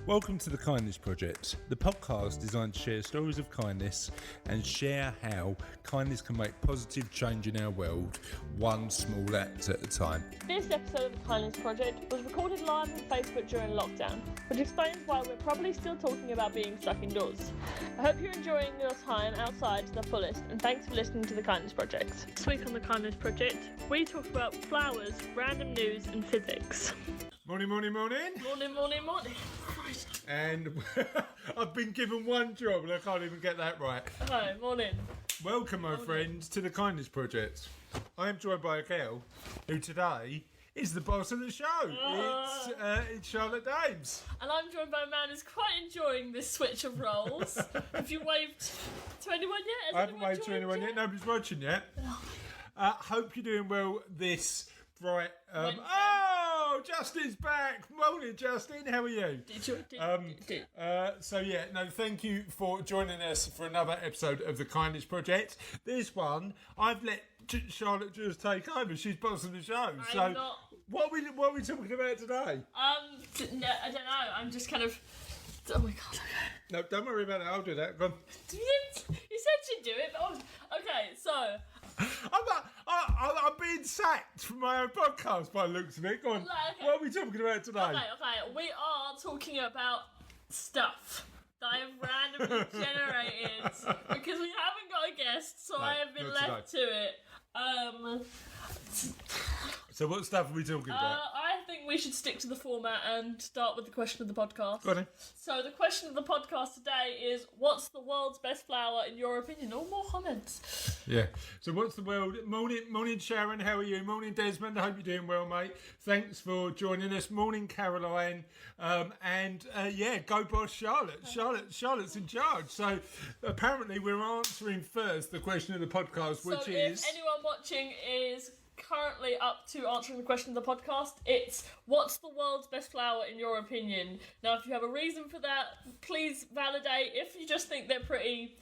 Welcome to The Kindness Project, the podcast designed to share stories of kindness and share how kindness can make positive change in our world, one small act at a time. This episode of The Kindness Project was recorded live on Facebook during lockdown, which explains why we're probably still talking about being stuck indoors. I hope you're enjoying your time outside to the fullest, and thanks for listening to The Kindness Project. This week on The Kindness Project, we talk about flowers, random news and physics. Morning. Morning. And I've been given one job and I can't even get that right. Hi, morning. Welcome, my friends, to The Kindness Project. I am joined by a girl who today is the boss of the show. It's Charlotte Dames. And I'm joined by a man who's quite enjoying this switch of roles. Have you waved to anyone yet? I haven't waved to anyone yet. Nobody's watching yet. Hope you're doing well this bright... Justin's back. Morning, Justin. How are you? Thank you for joining us for another episode of The Kindness Project. This one, I've let Charlotte just take over. She's boss of the show. What are we talking about today? No, I don't know. I'm just kind of... Oh my god. No, don't worry about it. I'll do that. Go on. You said you'd do it, but okay, so... I'm being sacked from my own podcast by the looks of it. Go on. Okay. What are we talking about today? Okay. We are talking about stuff that I have randomly generated because we haven't got a guest, so I have been left to it. So what stuff are we talking about? I think we should stick to the format and start with the question of the podcast. Go on then. So the question of the podcast today is, what's the world's best flower in your opinion? Or more comments. Yeah. So what's the world... Morning, Sharon. How are you? Morning, Desmond. I hope you're doing well, mate. Thanks for joining us. Morning, Caroline. Go boss Charlotte. Charlotte's in charge. So apparently we're answering first the question of the podcast, which is... if anyone watching is currently up to answering the question of the podcast, it's what's the world's best flower in your opinion? Now, if you have a reason for that, please validate. If you just think they're pretty,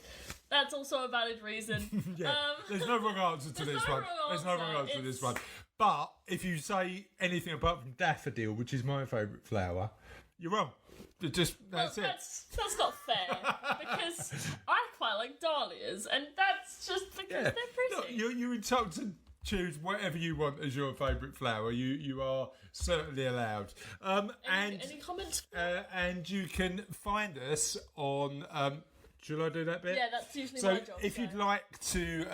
that's also a valid reason. There's no wrong answer to this one. There's no wrong answer to this one. But if you say anything apart from daffodil, which is my favourite flower, you're wrong. That's it. That's not fair, because I quite like dahlias, and that's just because they're pretty. Look, you're entitled to choose whatever you want as your favourite flower. You are certainly allowed. Any comments? And you can find us on... Shall I do that bit? Yeah, that's usually my job. So if you'd like to...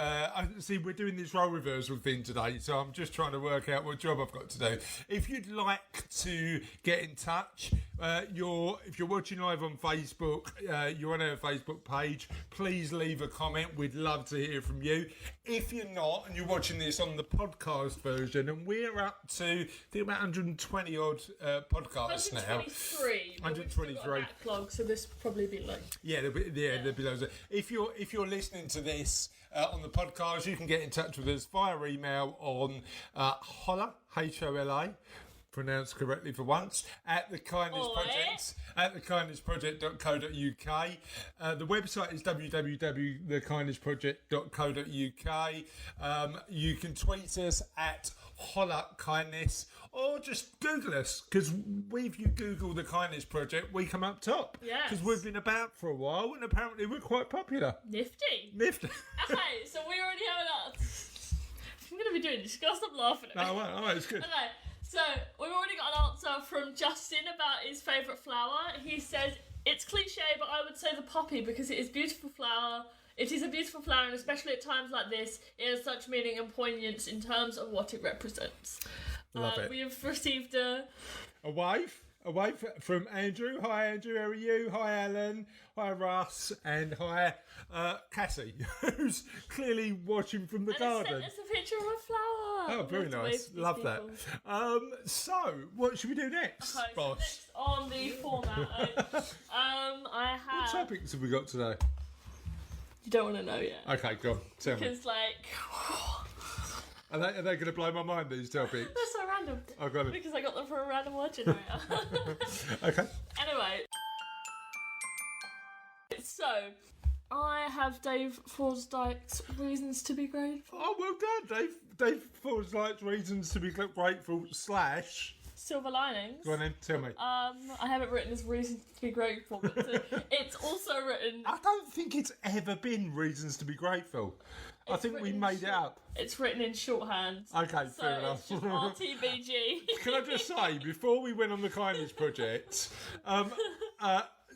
see, we're doing this role reversal thing today, so I'm just trying to work out what job I've got to do. If you'd like to get in touch, if you're watching live on Facebook, you're on our Facebook page, please leave a comment. We'd love to hear from you. If you're not, and you're watching this on the podcast version, and we're up to, I think, about 120 odd podcasts 123, now. 123. Backlog, so this will probably be like... There'll be loads of... If you're listening to this on the podcast, you can get in touch with us via email on Holla, Hola, pronounced correctly for once, at The Kindness Project, at thekindnessproject.co.uk. The website is www.thekindnessproject.co.uk. You can tweet us at Holla Kindness, or just Google us, because if you Google The Kindness Project, we come up top. Yes. Because we've been about for a while, and apparently we're quite popular. Nifty. Okay, so we already have an answer. I'm going to be doing this. You've got to stop laughing at me. No, all right, it's good. Okay, so we've already got an answer from Justin about his favourite flower. He says, it's cliche, but I would say the poppy, because it is beautiful flower. It is a beautiful flower, and especially at times like this, it has such meaning and poignance in terms of what it represents. Love it. We have received a wave from Andrew. Hi, Andrew. How are you? Hi, Alan. Hi, Russ. And hi, Cassie, who's clearly watching from the garden. Sent us a picture of a flower. Oh, very nice. Love that. So, what should we do next, boss? So next on the format, I have... What topics have we got today? You don't want to know yet. Okay, go on. Tell me. Because, Are they going to blow my mind, these topics? they're so random. Oh, got it. Because I got them from a random word generator. Okay. Anyway. So, I have Dave Forsdyke's Reasons to be Grateful. Oh, well done, Dave. Dave Forsdyke's Reasons to be Grateful / silver linings. Go on then, tell me. I haven't written as reasons to be grateful, but it's also written. I don't think it's ever been reasons to be grateful. I think we made it up. It's written in shorthand. Okay, So fair enough. it's just RTBG. Can I just say, before we went on the kindness project,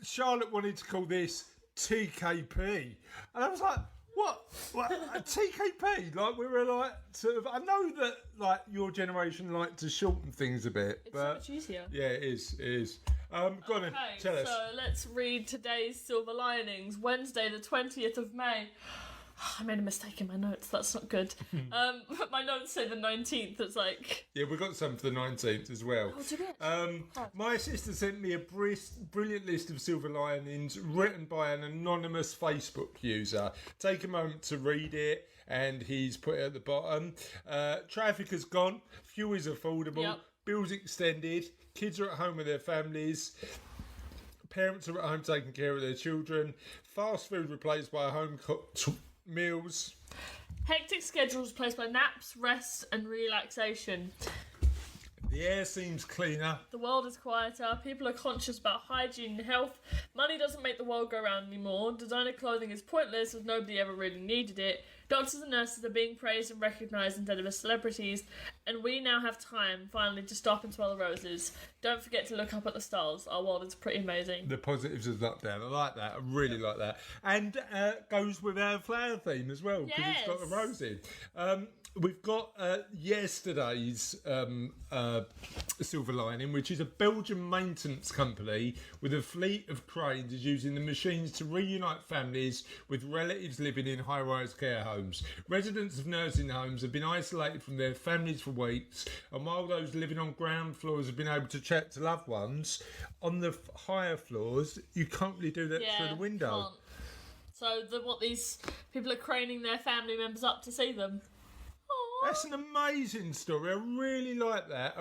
Charlotte wanted to call this TKP. And I was like, what? A TKP? Like, we were like, sort of, I know that, like, your generation like to shorten things a bit. It's but so much easier. yeah, it is. Go on then, tell us. So let's read today's silver linings. Wednesday, the 20th of May. I made a mistake in my notes. That's not good. My notes say the 19th. It's like... Yeah, we got some for the 19th as well. Oh, did it? My sister sent me a brilliant list of silver linings written by an anonymous Facebook user. Take a moment to read it, and he's put it at the bottom. Traffic has gone, fuel is affordable, Yep. bills extended, kids are at home with their families, parents are at home taking care of their children, fast food replaced by home cooked meals. Hectic schedules replaced by naps, rest, and relaxation. The air seems cleaner. The world is quieter. People are conscious about hygiene and health. Money doesn't make the world go round anymore. Designer clothing is pointless as nobody ever really needed it. Doctors and nurses are being praised and recognised instead of as celebrities. And we now have time, finally, to stop and smell the roses. Don't forget to look up at the stars. Our world is pretty amazing. The positives of lockdown. I like that. I really like that. And goes with our flower theme as well, because it's got a rose in. We've got yesterday's silver lining, which is a Belgian maintenance company with a fleet of cranes is using the machines to reunite families with relatives living in high-rise care homes. Residents of nursing homes have been isolated from their families for weeks, and while those living on ground floors have been able to chat to loved ones, on the higher floors, you can't really do that through the window. Can't. So these people are craning their family members up to see them. Aww. That's an amazing story. I really like that.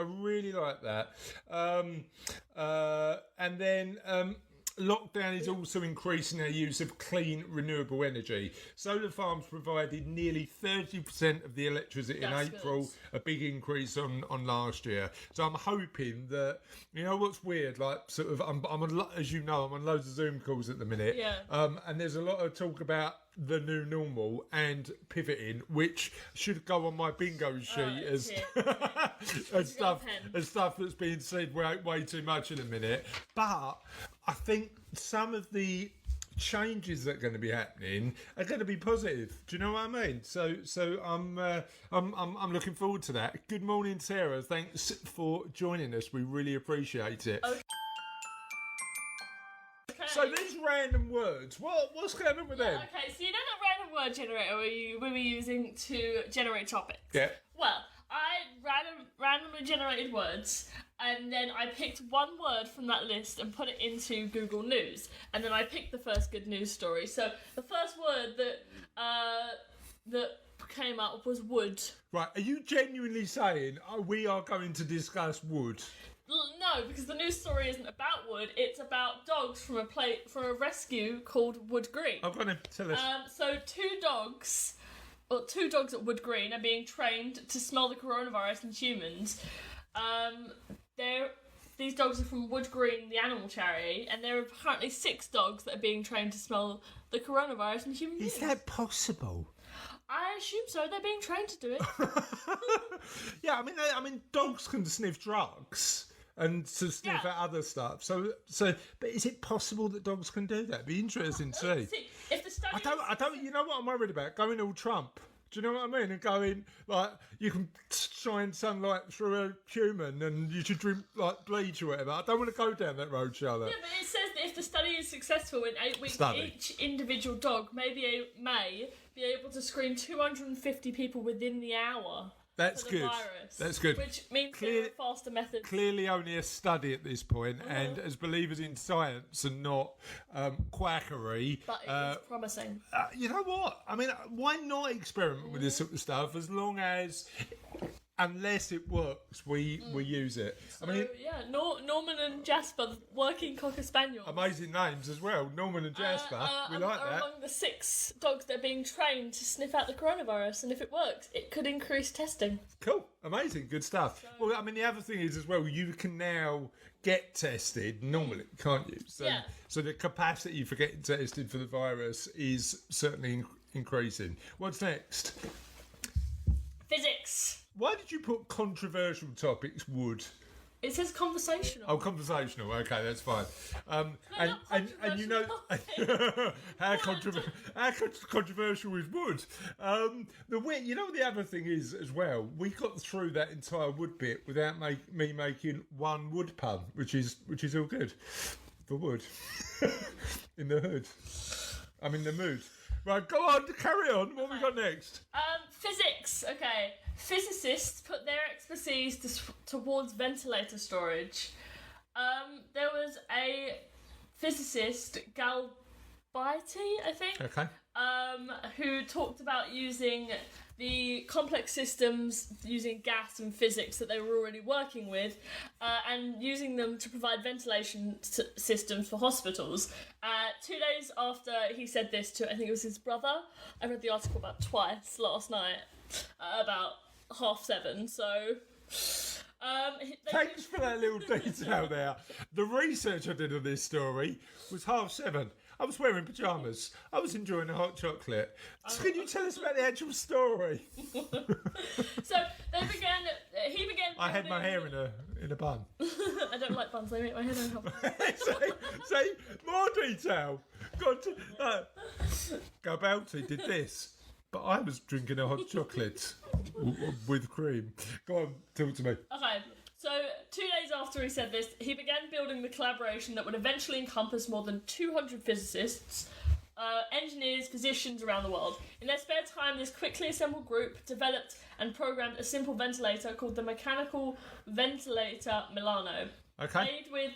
And then lockdown is also increasing our use of clean, renewable energy. Solar farms provided nearly 30% of the electricity in April, good. a big increase on last year. So I'm hoping that, you know what's weird, like sort of, I'm on, as you know, I'm on loads of Zoom calls at the minute. Yeah. And there's a lot of talk about the new normal and pivoting, which should go on my bingo sheet as stuff that's being said way too much in a minute. But I think some of the changes that are going to be happening are going to be positive. Do you know what I mean? So I'm looking forward to that. Good morning, Sarah. Thanks for joining us. We really appreciate it. Okay. So these random words, what's going on with them? Okay, so you know that random word generator we were using to generate topics? Yeah. Well, I randomly generated words, and then I picked one word from that list and put it into Google News, and then I picked the first good news story. So the first word that came up was wood. Right, are you genuinely saying we are going to discuss wood? No, because the news story isn't about wood. It's about dogs from a rescue called Wood Green. I'm going to tell us. So two dogs at Wood Green are being trained to smell the coronavirus in humans. These dogs are from Wood Green, the animal charity, and there are currently 6 dogs that are being trained to smell the coronavirus in human beings. Is that possible? I assume so. They're being trained to do it. Yeah, I mean, dogs can sniff drugs and to sniff at other stuff. So, but is it possible that dogs can do that? It'd be interesting to see. If the study I don't. You know what I'm worried about? Going all Trump. Do you know what I mean? And going like you can shine sunlight through a human, and you should drink like bleach or whatever. I don't want to go down that road, Charlotte. Yeah, but it says that if the study is successful in 8 weeks, each individual dog may be able to screen 250 people within the hour. That's for the good. Virus, That's good. Which means there are faster methods. Clearly only a study at this point, and as believers in science and not quackery. But it is promising. You know what? I mean, why not experiment with this sort of stuff as long as unless it works, we use it. I mean, Norman and Jasper, working Cocker Spaniel. amazing names as well. Norman and Jasper. We like are that. among the 6 dogs that are being trained to sniff out the coronavirus, and if it works, it could increase testing. Cool, amazing, good stuff. Well, I mean, the other thing is as well, you can now get tested normally, can't you? So, Yeah. so the capacity for getting tested for the virus is certainly increasing. What's next? Physics. Why did you put controversial topics would? It says conversational. Oh, conversational. Okay, that's fine. not And you know how controversial is wood. You know the other thing is as well. We got through that entire wood bit without me making one wood pun, which is all good for wood in the hood. I'm in the mood. Right, go on, carry on. What have we got next? Physics. Okay. Physicists put their expertise towards ventilator storage. There was a physicist, Galbaiti, I think, Okay. who talked about using the complex systems using gas and physics that they were already working with, and using them to provide ventilation systems for hospitals. 2 days after he said this to, I think it was his brother, I read the article about twice last night, about 7:30, so... Thanks for that little detail there. The research I did on this story was 7:30. I was wearing pyjamas. I was enjoying a hot chocolate. So can you tell us about the actual story? So he began... I had my hair in a bun. I don't like buns, they make my hair unhealthy. See, more detail. Galbaiti did this, but I was drinking a hot chocolate with cream. Go on, talk to me. Okay, so 2 days after he said this, he began building the collaboration that would eventually encompass more than 200 physicists, engineers, physicians around the world. In their spare time, this quickly assembled group developed and programmed a simple ventilator called the Mechanical Ventilator Milano, Okay. made with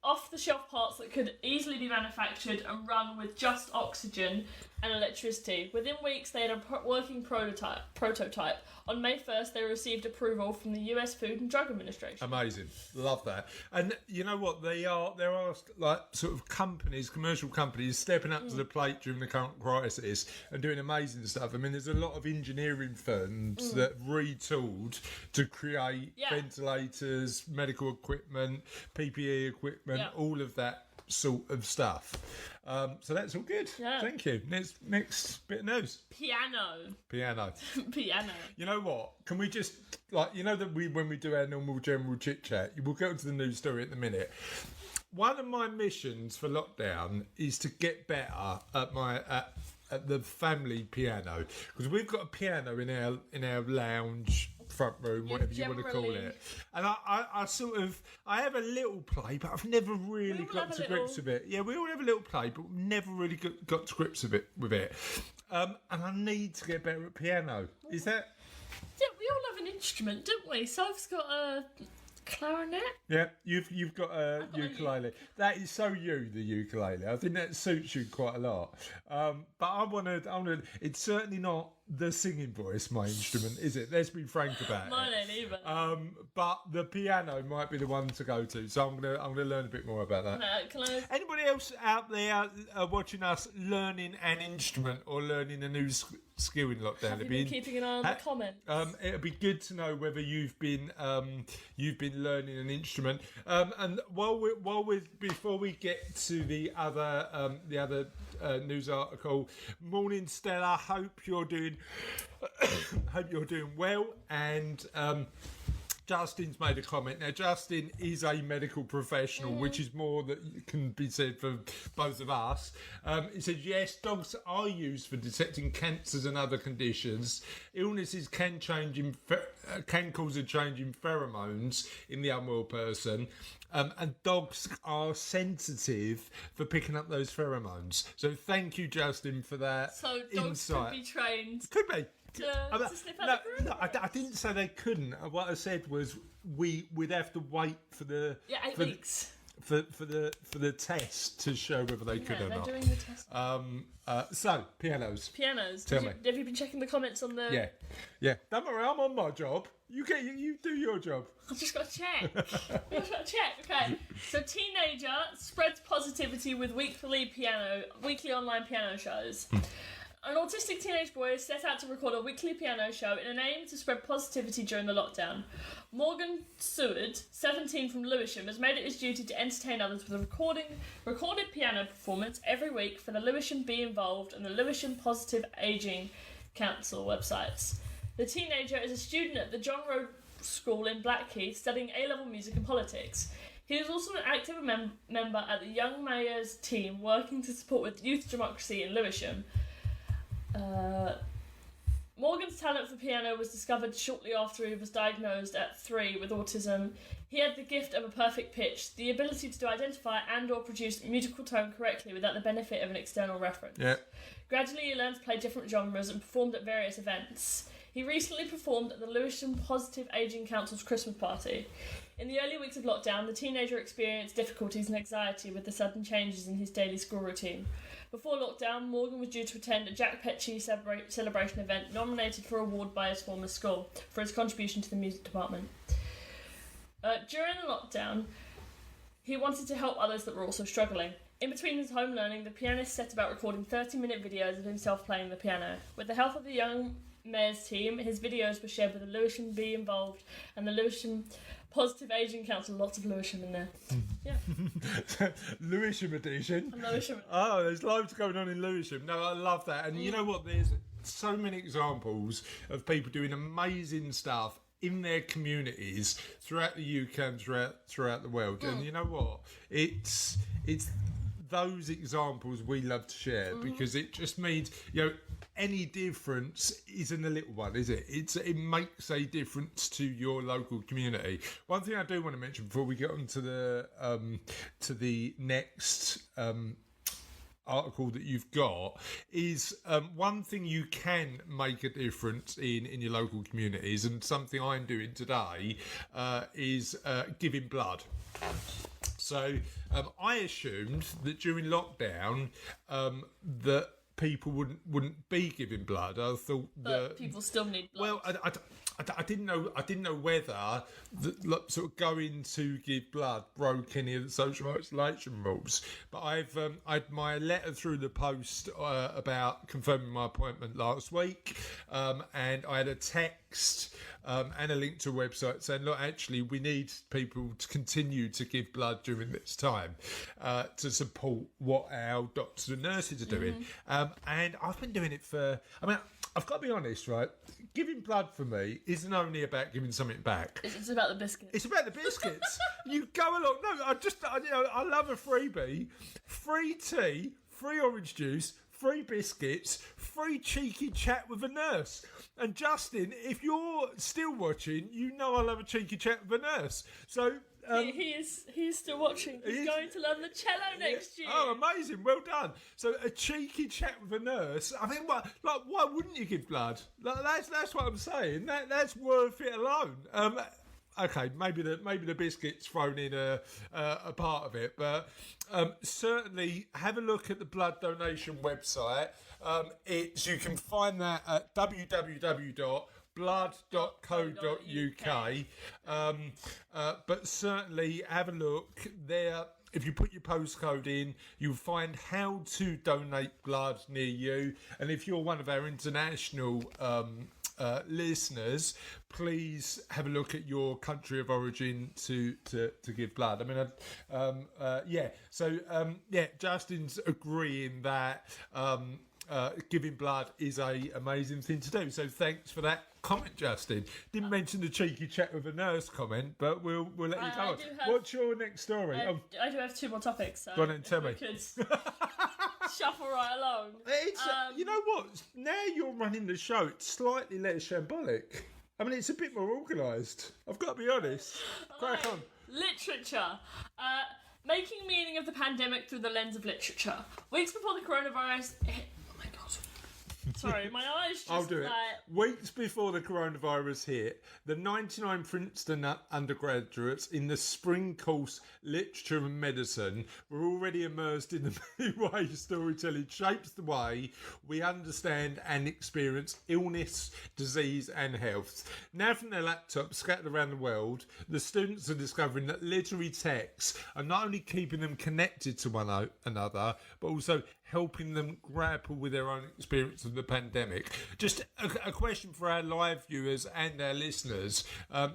off-the-shelf parts that could easily be manufactured and run with just oxygen and electricity. Within weeks, they had a working prototype. On May 1st, they received approval from the US Food and Drug Administration. Amazing, love that. And you know what? There are like sort of commercial companies stepping up to the plate during the current crisis and doing amazing stuff. I mean, there's a lot of engineering firms that retooled to create ventilators, medical equipment, PPE equipment, all of that sort of stuff. So that's all good. Yeah. Thank you. Next bit of news. Piano. Piano. Piano. You know what? Can we just that when we do our normal general chit chat, we'll go to the news story at the minute. One of my missions for lockdown is to get better at the family piano, because we've got a piano in our lounge, front room, whatever you want to call it. And I have a little play, but I've never really got to grips with it. Yeah, we all have a little play, but we've never really got to grips with it. And I need to get better at piano. Is that? Yeah, we all have an instrument, don't we? So I've got a clarinet. Yeah, you've got a ukulele. That is so you, the ukulele. I think that suits you quite a lot. But I want to. It's certainly not the singing voice, my instrument, is it? Let's be frank about it. Mine ain't either. But the piano might be the one to go to. So I'm gonna learn a bit more about that. Can I... Anybody else out there watching us learning an instrument or learning a new skill in lockdown? Have you been keeping an eye on the comments? It'll be good to know whether you've been learning an instrument. And before we get to the other news article, morning Stella. Hope you're doing well. And Justin's made a comment. Now, Justin is a medical professional, which is more that can be said for both of us. He says, yes, dogs are used for detecting cancers and other conditions. Illnesses can cause a change in pheromones in the unwell person. And dogs are sensitive for picking up those pheromones. So thank you, Justin, for that So dogs insight. could be trained Could be. to sniff out the coronavirus. I didn't say they couldn't. What I said was we'd have to wait for the 8 weeks. for the test to show whether they could or they're not. doing the test. So pianos. Pianos. Tell me. Have you been checking the comments on the... Yeah. Don't worry, I'm on my job. You do your job. I've just got to check. Okay. So teenager spreads positivity with weekly online piano shows. An autistic teenage boy has set out to record a weekly piano show in an aim to spread positivity during the lockdown. Morgan Seward, 17 from Lewisham, has made it his duty to entertain others with a recorded piano performance every week for the Lewisham Be Involved and the Lewisham Positive Ageing Council websites. The teenager is a student at the John Road School in Blackheath studying A-level music and politics. He is also an active member at the Young Mayors team working to support with youth democracy in Lewisham. Morgan's talent for piano was discovered shortly after he was diagnosed at 3 with autism. He had the gift of a perfect pitch, the ability to identify and or produce musical tone correctly without the benefit of an external reference. Yeah. Gradually he learned to play different genres and performed at various events. He recently performed at the Lewisham Positive Ageing Council's Christmas party. In the early weeks of lockdown, the teenager experienced difficulties and anxiety with the sudden changes in his daily school routine. Before lockdown, Morgan was due to attend a Jack Petchey celebration event nominated for award by his former school for his contribution to the music department. During the lockdown, he wanted to help others that were also struggling. In between his home learning, the pianist set about recording 30-minute videos of himself playing the piano. With the help of the Young Mayors team, his videos were shared with the Lewisham Be Involved and the Lewisham Positive Ageing Council. Lots of Lewisham in there. Yeah. Lewisham edition. Lewisham. Oh, there's loads going on in Lewisham. No, I love that. And you know what? There's so many examples of people doing amazing stuff in their communities throughout the UK and throughout the world. And you know what? It's those examples we love to share because it just means, any difference isn't a little one, is it? It makes a difference to your local community. One thing I do want to mention before we get on to the next article that you've got is one thing you can make a difference in your local communities, and something I'm doing today is giving blood. So I assumed that during lockdown that people wouldn't be giving blood. I thought that people still need blood. Well, I didn't know whether sort of going to give blood broke any of the social isolation rules. But I had my letter through the post about confirming my appointment last week, and I had a text and a link to a website saying, look, actually, we need people to continue to give blood during this time to support what our doctors and nurses are doing. And I've been doing it I've got to be honest, right? Giving blood for me isn't only about giving something back. It's about the biscuits. It's about the biscuits. You go along. No, I love a freebie. Free tea, free orange juice, free biscuits, free cheeky chat with a nurse. And Justin, if you're still watching, you know I love a cheeky chat with a nurse. So he is still watching. He's going to learn the cello next year. Oh, amazing! Well done. So a cheeky chat with a nurse. I think, why wouldn't you give blood? That's what I'm saying. That's worth it alone. Okay, maybe the biscuits thrown in a part of it, but certainly have a look at the blood donation website. You can find that at www.blood.co.uk. But certainly have a look there. If you put your postcode in, you'll find how to donate blood near you. And if you're one of our international listeners, please have a look at your country of origin to give blood. Justin's agreeing that giving blood is a amazing thing to do. So thanks for that comment, Justin. Didn't mention the cheeky chat with a nurse comment, but we'll let you go on. What's your next story? I do have two more topics. So go on and tell me. Shuffle right along. You know what? Now you're running the show, it's slightly less shambolic. I mean, it's a bit more organised. I've got to be honest. Crack on. Literature. Making meaning of the pandemic through the lens of literature. Weeks before the coronavirus hit... Oh my God. Sorry, my eyes just I'll do it. like... Weeks before the coronavirus hit, the 99 Princeton undergraduates in the spring course Literature and Medicine were already immersed in the many ways storytelling shapes the way we understand and experience illness, disease and health. Now from their laptops scattered around the world, the students are discovering that literary texts are not only keeping them connected to one another, but also helping them grapple with their own experience of the pandemic. Just a question for our live viewers and our listeners.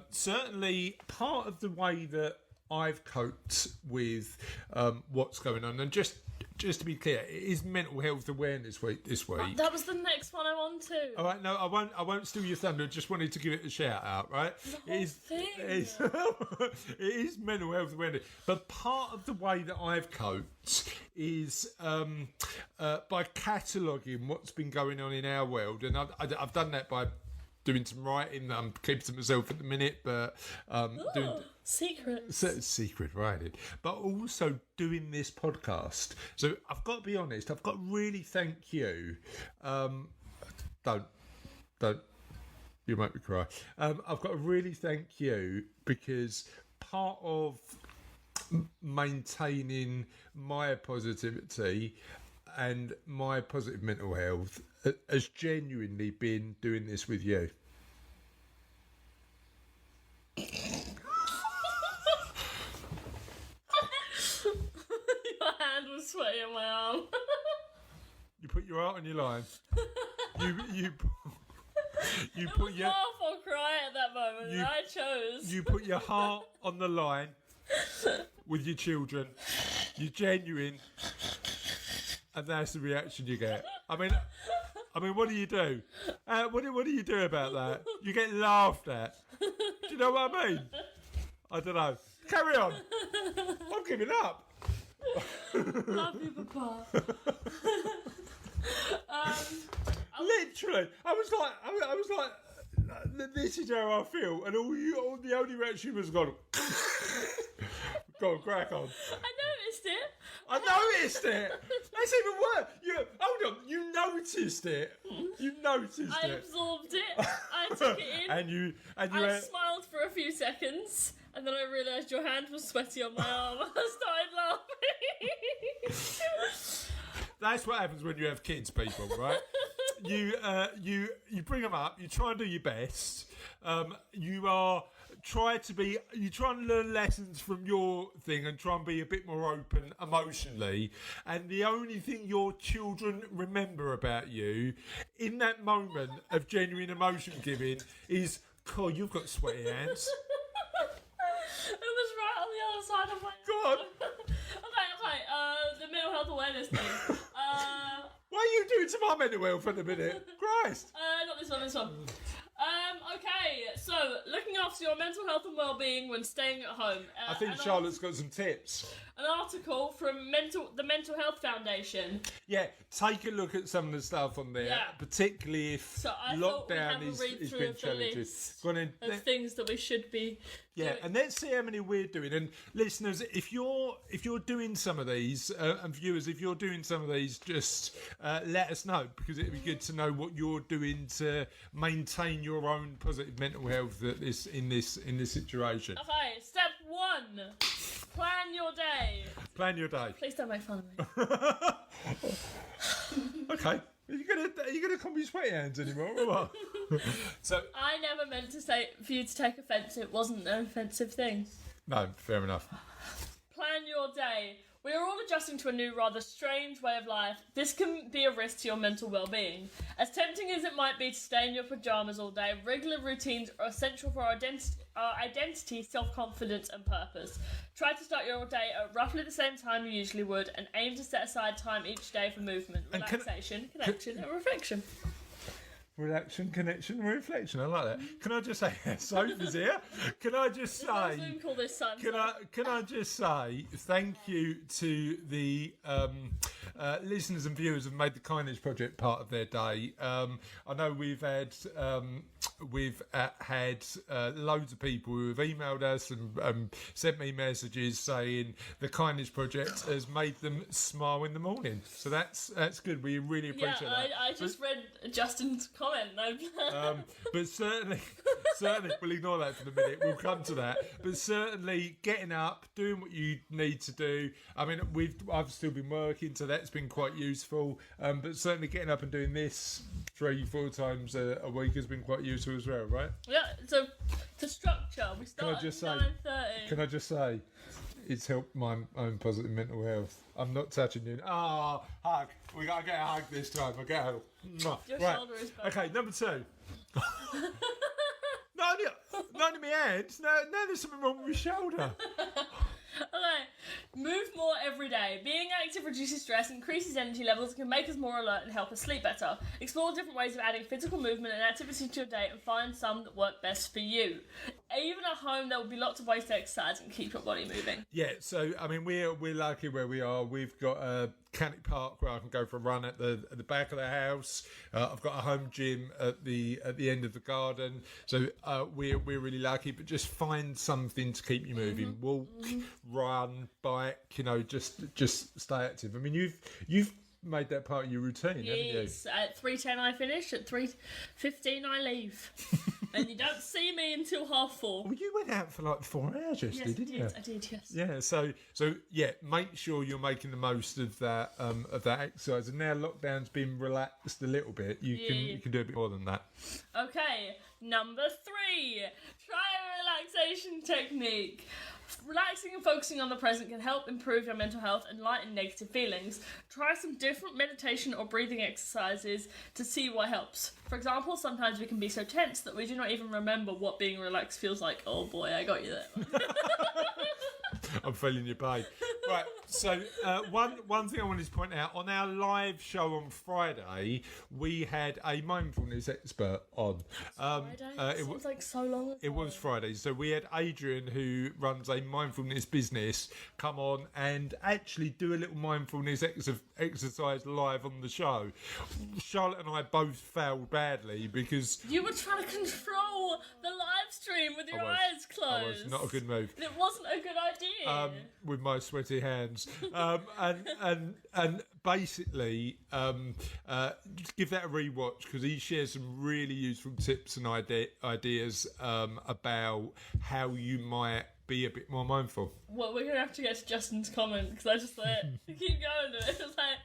Certainly part of the way that I've coped with what's going on, and just to be clear, it is Mental Health Awareness Week this week. That was the next one I wanted. All right, no, I won't steal your thunder. Just wanted to give it a shout out, right? The whole thing. It is mental health awareness, but part of the way that I've coped is by cataloguing what's been going on in our world, and I've done that by doing some writing that I'm keeping to myself at the minute, but doing secret writing, but also doing this podcast. So I've got to be honest, I've got to really thank you. Don't you make me cry. I've got to really thank you, because part of maintaining my positivity and my positive mental health has genuinely been doing this with you. Your hand was sweaty on my arm. You put your heart on your line. You It put was your laugh or cry at that moment, and I chose. you put your heart on the line with your children. You're genuine, and that's the reaction you get. I mean, what do you do? What do you do about that? You get laughed at. Do you know what I mean? I don't know. Carry on. I'm giving up. Love you, Papa. Literally, I was like, this is how I feel, and all the only reaction was gone. Go on, crack on. I noticed it. That's even worse. Hold on. You noticed it. I absorbed it. I took it in. I smiled for a few seconds, and then I realised your hand was sweaty on my arm. I started laughing. That's what happens when you have kids, people, right? You bring them up. You try and do your best. You try and learn lessons from your thing and try and be a bit more open emotionally. And the only thing your children remember about you in that moment of genuine emotion giving is, God, you've got sweaty hands. It was right on the other side of my... Go on. Okay. The mental health awareness thing. What are you doing to my mental health at the minute? Christ. Not this one. Okay, so looking after your mental health and well-being when staying at home. I think Charlotte's got some tips. An article from the Mental Health Foundation. Yeah, take a look at some of the stuff on there, particularly if lockdown is been challenging. Of things that we should be doing. And let's see how many we're doing. And listeners, if you're doing some of these, and viewers, if you're doing some of these, just let us know, because it'd be good to know what you're doing to maintain your own positive mental health in this situation. Okay, step 1. Plan your day. Plan your day. Please don't make fun of me. Okay. Are you gonna call me sweaty hands anymore, or what? So I never meant for you to take offence. It wasn't an offensive thing. No, fair enough. Plan your day. We are all adjusting to a new, rather strange way of life. This can be a risk to your mental well-being. As tempting as it might be to stay in your pyjamas all day, regular routines are essential for our identity, self-confidence and purpose. Try to start your day at roughly the same time you usually would, and aim to set aside time each day for movement, relaxation, connection and reflection. Relaxation, connection, reflection. I like that. Can I just say, Sophie's here. Can I just say, Zoom call this son. can I just say thank you to the listeners and viewers who've made the Kindness Project part of their day. I know we've had loads of people who have emailed us and sent me messages saying the Kindness Project has made them smile in the morning. So that's good. We really appreciate that. I just read Justin's comment. But certainly, we'll ignore that for the minute. We'll come to that. But certainly, getting up, doing what you need to do. I mean, I've still been working, so that's been quite useful. But certainly, getting up and doing this 3-4 times a week has been quite useful as well, right? Yeah. So to structure, we start at 9:30. Can I just say? It's helped my own positive mental health. I'm not touching you. Hug. We gotta get a hug this time. I get a hug. Your Right. shoulder is back. Okay, number 2. not in my hands. No, there's something wrong with my shoulder. Okay, move more every day. Being active reduces stress, increases energy levels, and can make us more alert and help us sleep better. Explore different ways of adding physical movement and activity to your day and find some that work best for you. Even at home, there will be lots of ways to exercise and keep your body moving. Yeah, so I mean we're lucky where we are. We've got a Cannock Park where I can go for a run at the back of the house. I've got a home gym at the end of the garden. So we're really lucky. But just find something to keep you moving. Walk, run, bike. Just stay active. I mean you've made that part of your routine, haven't you? Yes, at 3:10 I finish, at 3:15 I leave. And you don't see me until 4:30. Well, you went out for like 4 hours yesterday, didn't you? I did, yes. Yeah, so make sure you're making the most of that exercise. And now lockdown's been relaxed a little bit, you can do a bit more than that. Okay, number 3. Try a relaxation technique. Relaxing and focusing on the present can help improve your mental health and lighten negative feelings. Try some different meditation or breathing exercises to see what helps. For example, sometimes we can be so tense that we do not even remember what being relaxed feels like. Oh boy, I got you there. I'm feeling your pain. Right, so one thing I wanted to point out, on our live show on Friday, we had a mindfulness expert on. Friday? It seems like so long ago. It was Friday. So we had Adrian, who runs a mindfulness business, come on and actually do a little mindfulness exercise live on the show. Charlotte and I both failed badly because... You were trying to control the live stream with your eyes closed. I was not a good move. It wasn't a good idea. With my sweaty hands. And basically, just give that a rewatch because he shares some really useful tips and ideas about how you might be a bit more mindful. Well, we're going to have to get to Justin's comment because I just like, keep going to it. It's like,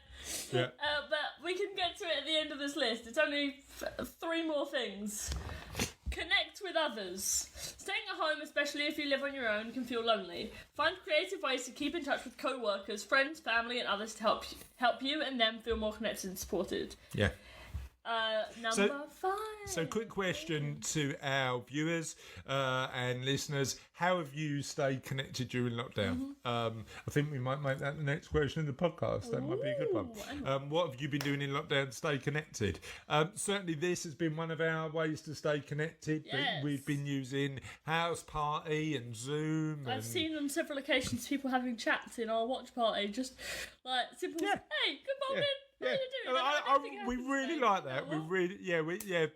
yeah. But we can get to it at the end of this list. It's only 3 more things. Connect with others. Staying at home, especially if you live on your own, can feel lonely. Find creative ways to keep in touch with co-workers, friends, family and others to help you and them feel more connected and supported. Yeah. Number 5. So quick question to our viewers and listeners. How have you stayed connected during lockdown? I think we might make that the next question in the podcast. That might be a good one. What have you been doing in lockdown to stay connected? Certainly this has been one of our ways to stay connected. Yes. We've been using House Party and Zoom. I've seen on several occasions people having chats in our watch party. Just like simple, hey, good morning. Yeah. How you doing? We really like that. We really,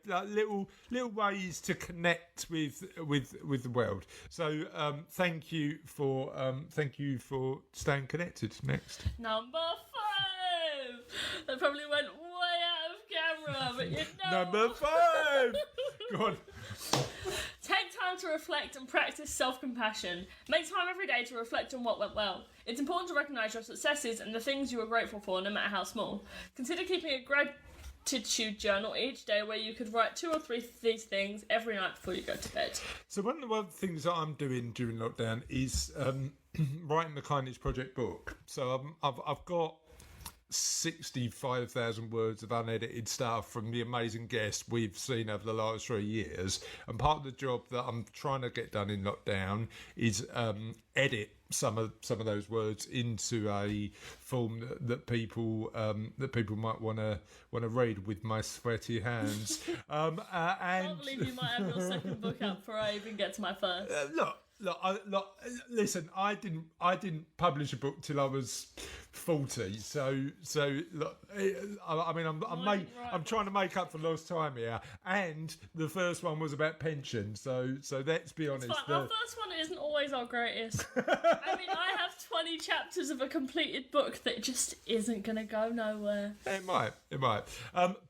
like little ways to connect with the world. So thank you for staying connected. Next, number 5. That probably went way out of camera, but you know. Number 5. Go on. Take time to reflect and practice self-compassion. Make time every day to reflect on what went well. It's important to recognise your successes and the things you are grateful for, no matter how small. Consider keeping a gratitude journal each day where you could write 2 or 3 of these things every night before you go to bed. So one of the things that I'm doing during lockdown is writing the Kindness Project book. So I've got 65,000 words of unedited stuff from the amazing guests we've seen over the last 3 years. And part of the job that I'm trying to get done in lockdown is edit some of those words into a form that people might want to read with my sweaty hands. And I can't believe you might have your second book out before I even get to my first. Listen. I didn't publish a book till I was 40. So look, I mean, I'm trying to make up for lost time here. And the first one was about pension. So let's be honest. Our first one isn't always our greatest. I mean, I have 20 chapters of a completed book that just isn't going to go nowhere. It might.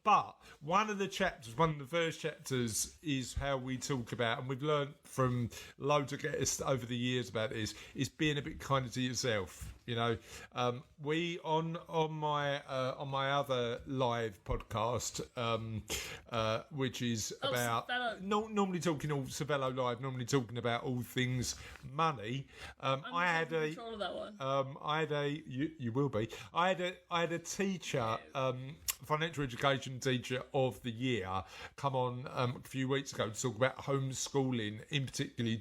But one of the first chapters is how we talk about, and we've learned from loads of guests over the years about this, is being a bit kinder to yourself. You know, we on my other live podcast, which is about normally talking all Savello Live, normally talking about all things money. I had a control of that one. You will be. I had a teacher, financial education teacher of the year, come on a few weeks ago to talk about homeschooling, in particular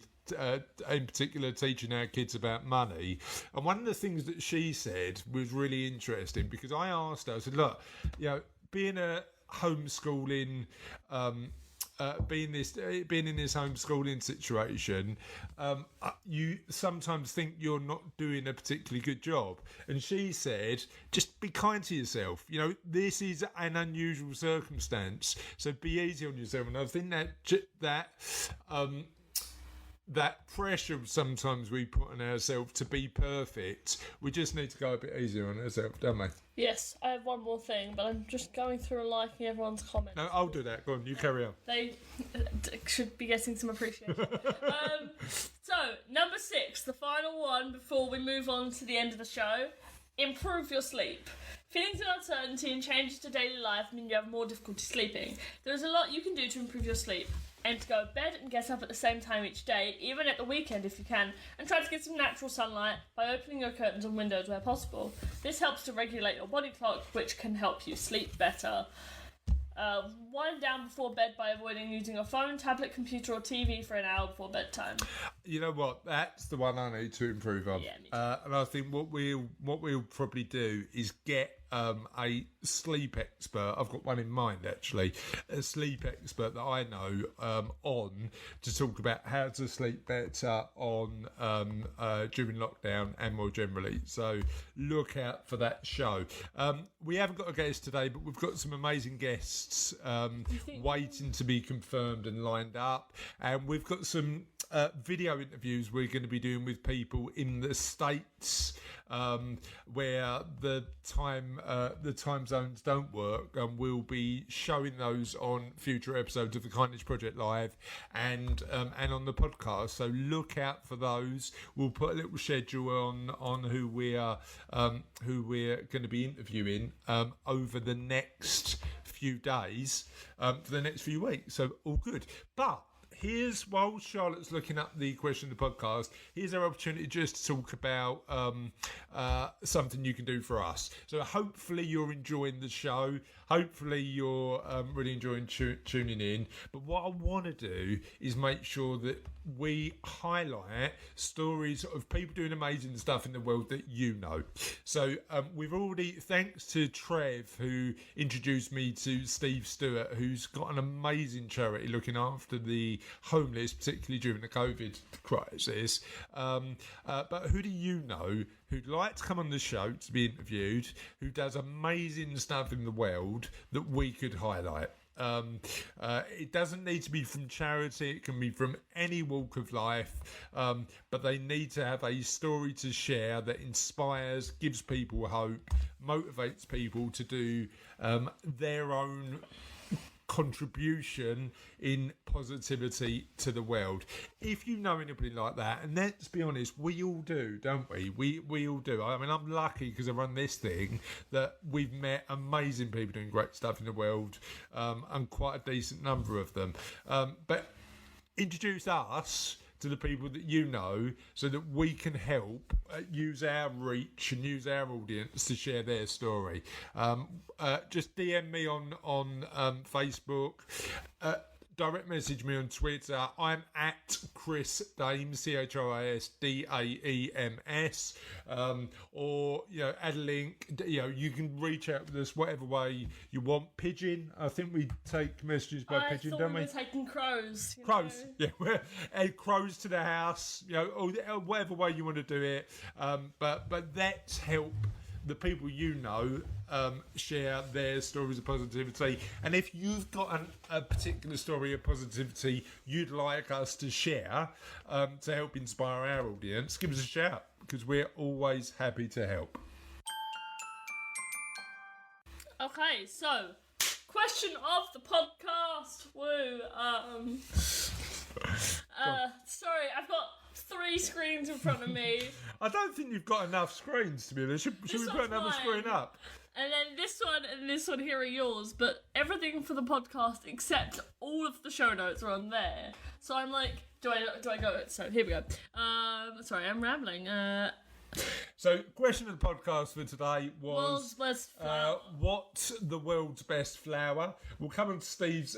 teaching our kids about money. And one of the things that she said was really interesting, because I asked her, I said, look, you know, being a homeschooling, being in this homeschooling situation, you sometimes think you're not doing a particularly good job. And she said, just be kind to yourself. You know, this is an unusual circumstance, so be easy on yourself. And I think that pressure sometimes we put on ourselves to be perfect, we just need to go a bit easier on ourselves, don't we? Yes, I have one more thing, but I'm just going through and liking everyone's comments. No, I'll do that. Go on, you carry on. They should be getting some appreciation. So, number 6, the final one before we move on to the end of the show. Improve your sleep. Feelings of uncertainty and changes to daily life mean you have more difficulty sleeping. There is a lot you can do to improve your sleep. Aim to go to bed and get up at the same time each day, even at the weekend if you can, and try to get some natural sunlight by opening your curtains and windows where possible. This helps to regulate your body clock, which can help you sleep better. Wind down before bed by avoiding using a phone, tablet, computer or TV for an hour before bedtime. You know what? That's the one I need to improve on. Yeah, me too. And I think what we'll probably do is get a sleep expert. I've got one in mind, actually. A sleep expert that I know on to talk about how to sleep better on during lockdown and more generally. So look out for that show. We haven't got a guest today, but we've got some amazing guests waiting to be confirmed and lined up. And we've got some video interviews we're going to be doing with people in the States where the time zones don't work, and we'll be showing those on future episodes of the Kindness Project Live and on the podcast. So look out for those. We'll put a little schedule on who we're going to be interviewing over the next few days, for the next few weeks. So all good. But while Charlotte's looking up the question of the podcast, here's our opportunity just to talk about something you can do for us. So hopefully you're enjoying the show. Hopefully you're really enjoying tuning in. But what I want to do is make sure that we highlight stories of people doing amazing stuff in the world that you know. So we've already, thanks to Trev, who introduced me to Steve Stewart, who's got an amazing charity looking after the homeless, particularly during the COVID crisis. But who do you know who'd like to come on the show to be interviewed, who does amazing stuff in the world that we could highlight? It doesn't need to be from charity, it can be from any walk of life, but they need to have a story to share that inspires, gives people hope, motivates people to do their own contribution in positivity to the world. If you know anybody like that, and let's be honest, we all do, don't we? We all do. I mean, I'm lucky because I run this thing that we've met amazing people doing great stuff in the world, and quite a decent number of them. But introduce us to the people that you know, so that we can help use our reach and use our audience to share their story. Just DM me on Facebook. Direct message me on Twitter. I'm at Chris Daems, ChrisDaems, or add a link. You can reach out with us whatever way you want. Pigeon, I think we take messages by pigeon, don't we? I thought we were taking crows. Crows, yeah, add crows to the house. Or whatever way you want to do it. But let's help the people share their stories of positivity. And if you've got a particular story of positivity you'd like us to share to help inspire our audience, give us a shout, because we're always happy to help. Okay, so question of the podcast. Woo. Sorry, I've got 3 screens in front of me. I don't think you've got enough screens, to be honest. Should we put another screen up? And then this one and this one here are yours, but everything for the podcast except all of the show notes are on there. So I'm like, do I go? So here we go. Sorry, I'm rambling. So, question of the podcast for today was world's best flower. what's the world's best flower? We'll come on to Steve's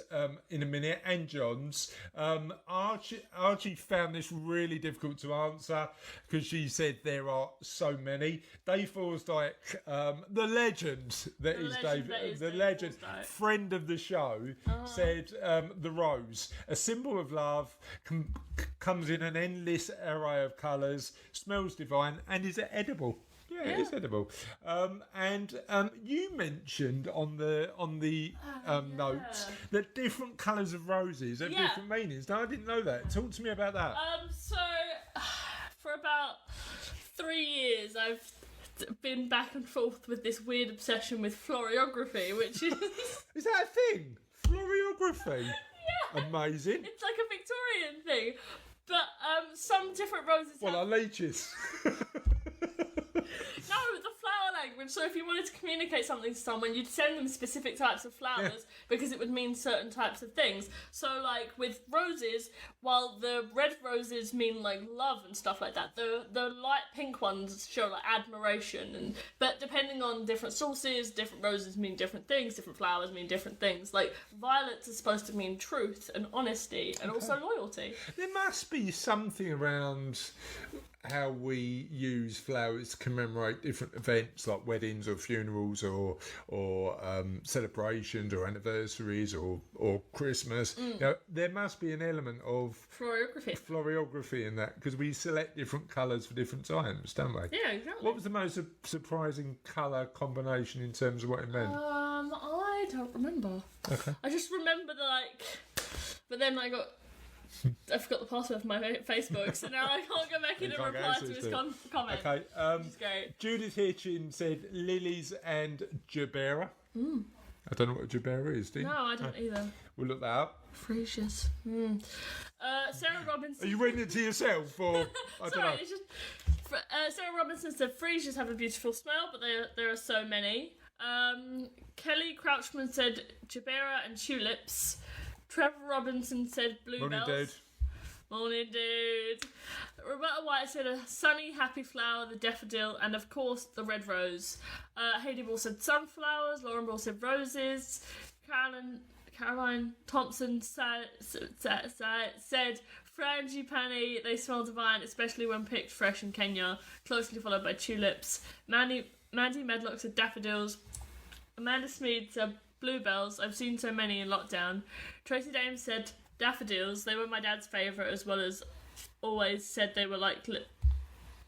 in a minute, and John's. Archie found this really difficult to answer because she said there are so many. Dave Forsdyke, the legend that is Dave, the legend, friend of the show, said the rose, a symbol of love, comes in an endless array of colours, smells divine, and is edible. Yeah, it is edible. And you mentioned on the notes that different colours of roses have different meanings. Now, I didn't know that. Talk to me about that. So for about 3 years, I've been back and forth with this weird obsession with florography, which is is that a thing? Florography. Yeah. Amazing. It's like a Victorian thing. But some different roses Our leeches. No, the flower language. So if you wanted to communicate something to someone, you'd send them specific types of flowers because it would mean certain types of things. So like with roses, while the red roses mean like love and stuff like that, the light pink ones show like admiration. But depending on different sources, different roses mean different things, different flowers mean different things. Like violets are supposed to mean truth and honesty and also loyalty. There must be something around how we use flowers to commemorate different events like weddings or funerals or celebrations or anniversaries or Christmas. There must be an element of florography in that, because we select different colours for different times, don't we? Yeah, exactly. What was the most surprising colour combination in terms of what it meant? I don't remember. Okay. I just remember but then I forgot the password for my Facebook, so now I can't go back in and reply to his comment. Okay. Which is great. Judith Hitchin said lilies and gerbera. I don't know what a gerbera is, do you? No, I don't either. We'll look that up. Freesias. Sarah Robinson. Are you reading it to yourself, or I don't know? It's just Sarah Robinson said freesias have a beautiful smell, but there are so many. Kelly Crouchman said gerbera and tulips. Trevor Robinson said bluebells. Morning, dude. Morning, dude. Roberta White said a sunny, happy flower, the daffodil, and of course the red rose. Hayley Ball said sunflowers. Lauren Ball said roses. Caroline Thompson said frangipani. They smell divine, especially when picked fresh in Kenya. Closely followed by tulips. Mandy Medlock said daffodils. Amanda Smead said bluebells. I've seen so many in lockdown. Tracy Dames said daffodils. They were my dad's favourite, as well as always said they were like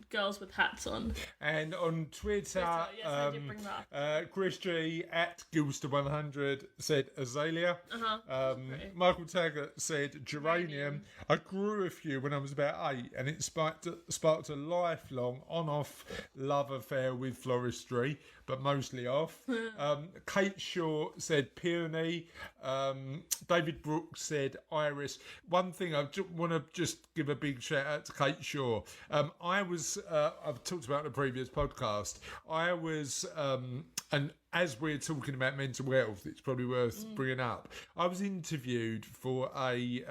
girls with hats on. And on Twitter, yes, I did bring that up. Chris G at Gilster100 said azalea. Michael Taggart said geranium. I grew a few when I was about 8, and it sparked a lifelong on-off love affair with floristry, but mostly off. Kate Shaw said peony. David Brooks said iris. One thing I want to just give a big shout out to Kate Shaw. I've talked about in a previous podcast. I was, and as we're talking about mental health, it's probably worth bringing up. I was interviewed for a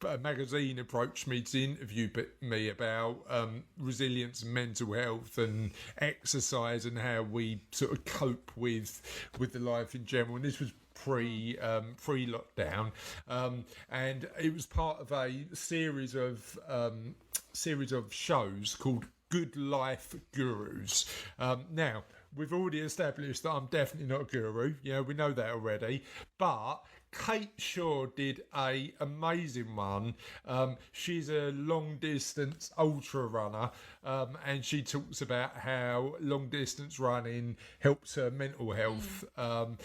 a magazine approached me to interview me about resilience and mental health and exercise and how we sort of cope with the life in general. And this was pre-lockdown, and it was part of a series of shows called Good Life Gurus. Now, we've already established that I'm definitely not a guru. Yeah, we know that already. But Kate Shaw did a amazing one. She's a long distance ultra runner, and she talks about how long distance running helps her mental health. I'm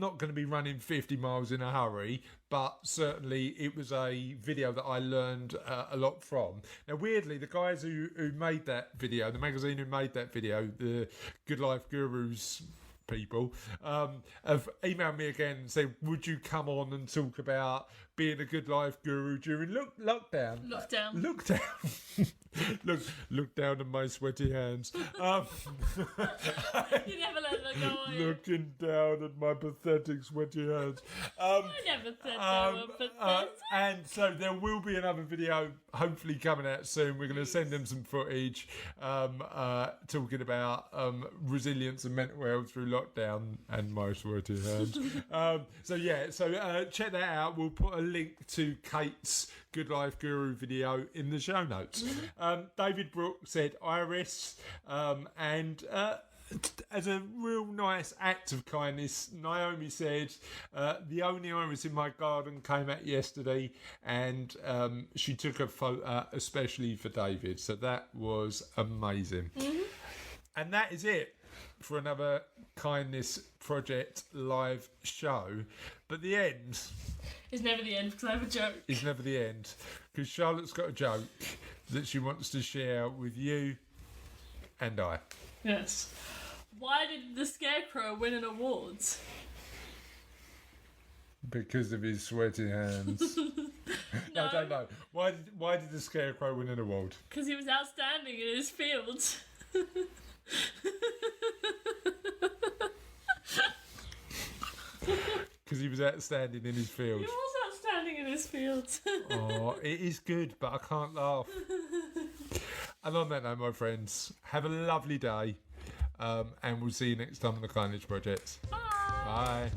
not going to be running 50 miles in a hurry, but certainly it was a video that I learned a lot from. Now, weirdly, the guys who made that video, the magazine who made that video, the Good Life Gurus people, have emailed me again and said, would you come on and talk about being a good life guru during lockdown? Look down at my sweaty hands. You never let them go, are you? Looking down at my pathetic sweaty hands. I never said they were pathetic. And so there will be another video hopefully coming out soon. We're going to send them some footage talking about resilience and mental health through lockdown and my sweaty hands. So check that out. We'll put a link to Kate's Good Life Guru video in the show notes. David Brooks said Iris, and as a real nice act of kindness, Naomi said, the only iris in my garden came out yesterday, and she took a photo especially for David. So that was amazing. And that is it for another Kindness Project live show. But the end It's never the end because I have a joke. is never the end, because Charlotte's got a joke that she wants to share with you and I. Yes. Why did the Scarecrow win an award? Because of his sweaty hands. No, I don't know. Why did the Scarecrow win an award? Because he was outstanding in his field. Because he was outstanding in his field. He was outstanding in his field. Oh, it is good, but I can't laugh. And on that note, my friends, have a lovely day, and we'll see you next time on the Kindness Project. Bye. Bye.